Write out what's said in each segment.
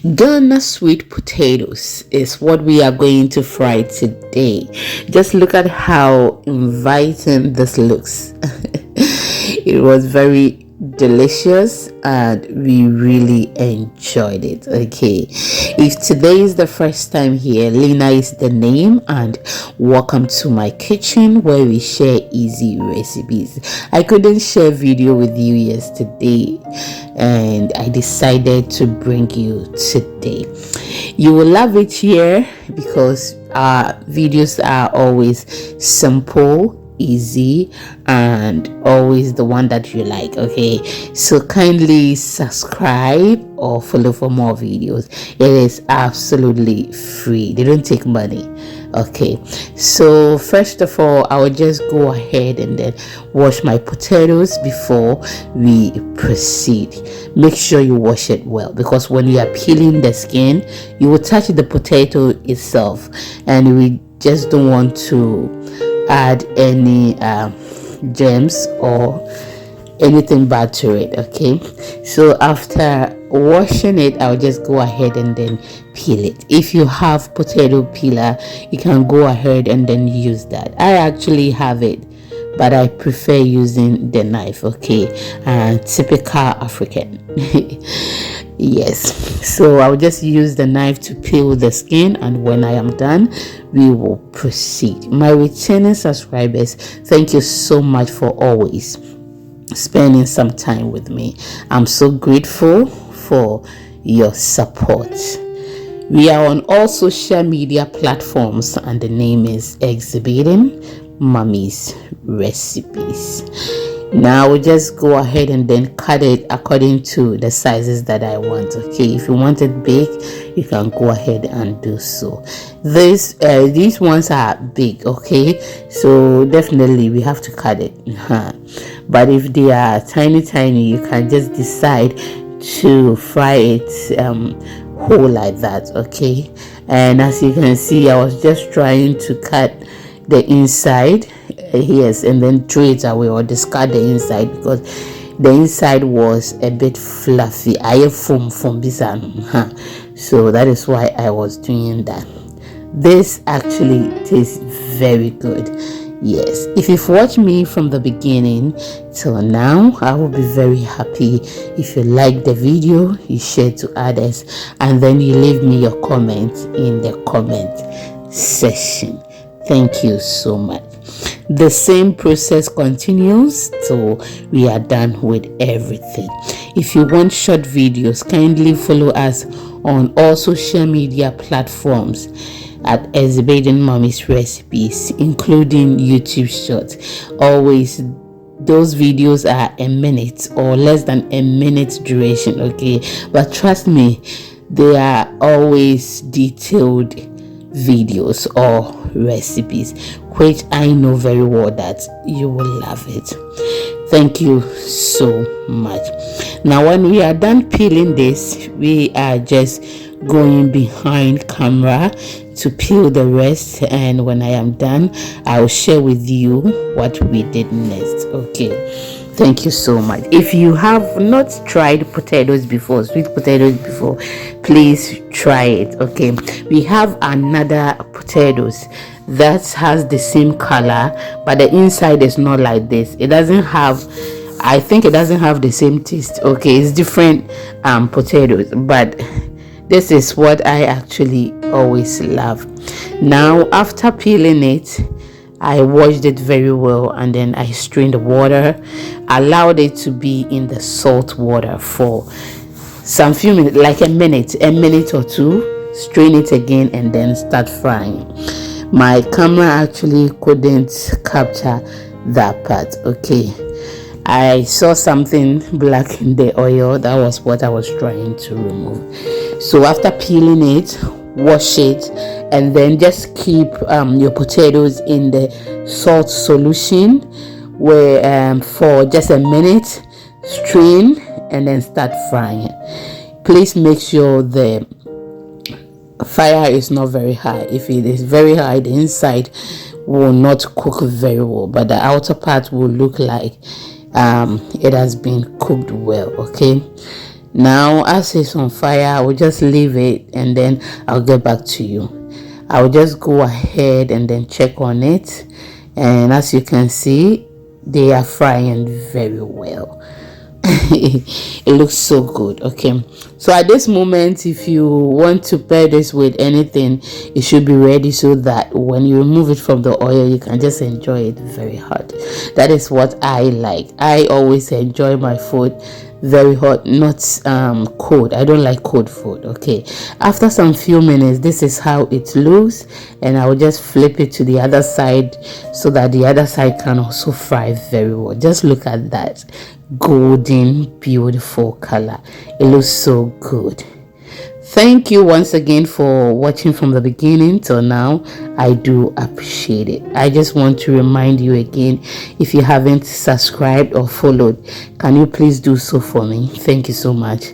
Ghana sweet potatoes is what we are going to fry today. Just look at how inviting this looks. It was very delicious and we really enjoyed it. Okay, if today is the first time here, Lena is the name, and welcome to my kitchen where we share easy recipes. I couldn't share video with you yesterday and I decided to bring you today. You will love it here because our videos are always simple, easy, and always the one that you like. Okay, so kindly subscribe or follow for more videos. It is absolutely free, they don't take money. Okay, so first of all, I will just go ahead and then wash my potatoes before we proceed. Make sure you wash it well, because when you are peeling the skin, you will touch the potato itself, and we just don't want to add any germs or anything bad to it. Okay, so after washing it, I'll just go ahead and then peel it. If you have potato peeler, you can go ahead and then use that. I actually have it, but I prefer using the knife. Okay, typical African. Yes, so I'll just use the knife to peel the skin, and when I am done, we will proceed. My returning subscribers, thank you so much for always spending some time with me. I'm so grateful for your support. We are on all social media platforms, and the name is Exhibiting Mommy's Recipes. Now we'll just go ahead and then cut it according to the sizes that I want. Okay, if you want it big, you can go ahead and do so. These ones are big. Okay, so definitely we have to cut it. But if they are tiny, you can just decide to fry it whole like that. Okay, and as you can see, I was just trying to cut the inside, yes, and then throw it away or discard the inside, because the inside was a bit fluffy. I have foam from bisan, so that is why I was doing that. This actually tastes very good. Yes, if you've watched me from the beginning till now, I will be very happy if you like the video, you share to others, and then you leave me your comment in the comment section. Thank you so much. The same process continues till we are done with everything. If you want short videos, kindly follow us on all social media platforms at Exhibiting Mommy's Recipes, including YouTube Shorts. Always, those videos are a minute or less than a minute duration. Okay, but trust me, they are always detailed videos or recipes, which I know very well that you will love it. Thank you so much. Now when we are done peeling this, we are just going behind camera to peel the rest, and when I am done, I will share with you what we did next. Okay, thank you so much. If you have not tried potatoes before, sweet potatoes before, please try it. Okay, we have another potatoes that has the same color, but the inside is not like this. It doesn't have, I think it doesn't have the same taste. Okay, it's different potatoes, but this is what I actually always love. Now after peeling it, I washed it very well, and then I strained the water, allowed it to be in the salt water for some few minutes, like a minute or two, strain it again, and then start frying. My camera actually couldn't capture that part. Okay, I saw something black in the oil. That was what I was trying to remove. So after peeling it, wash it, and then just keep your potatoes in the salt solution where for just a minute, strain, and then start frying. Please make sure the fire is not very high. If it is very high, the inside will not cook very well, but the outer part will look like it has been cooked well. Okay, Now as it's on fire, I will just leave it and then I'll get back to you. I will just go ahead and then check on it, and as you can see, they are frying very well. It looks so good. Okay, so at this moment, if you want to pair this with anything, it should be ready so that when you remove it from the oil, you can just enjoy it very hot. That is what I like. I always enjoy my food very hot, not cold. I don't like cold food. Okay, after some few minutes, this is how it looks, and I will just flip it to the other side so that the other side can also fry very well. Just look at that golden beautiful color. It looks so good. Thank you once again for watching from the beginning till now. I do appreciate it. I just want to remind you again, if you haven't subscribed or followed, can you please do so for me? Thank you so much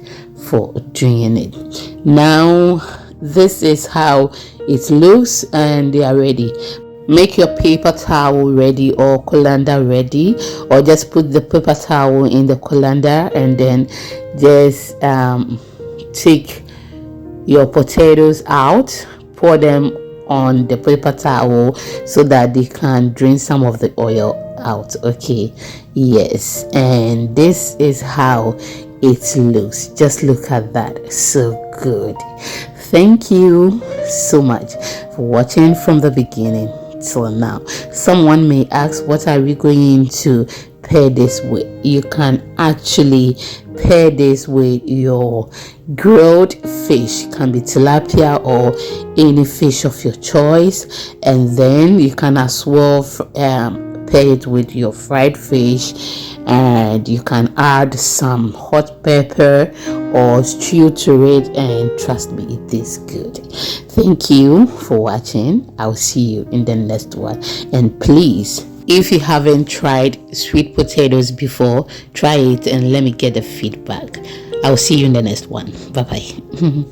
for doing it. Now this is how it looks, and they are ready. Make your paper towel ready or colander ready, or just put the paper towel in the colander and then just take your potatoes out, pour them on the paper towel so that they can drain some of the oil out. Okay, yes, and this is how it looks. Just look at that, so good. Thank you so much for watching from the beginning till now. Someone may ask, what are we going to pair this with? You can actually pair this with your grilled fish. It can be tilapia or any fish of your choice, and then you can as well pair it with your fried fish, and you can add some hot pepper or stew to it, and trust me, it is good. Thank you for watching. I'll see you in the next one, and please, if you haven't tried sweet potatoes before, try it and let me get the feedback. I'll see you in the next one. Bye bye.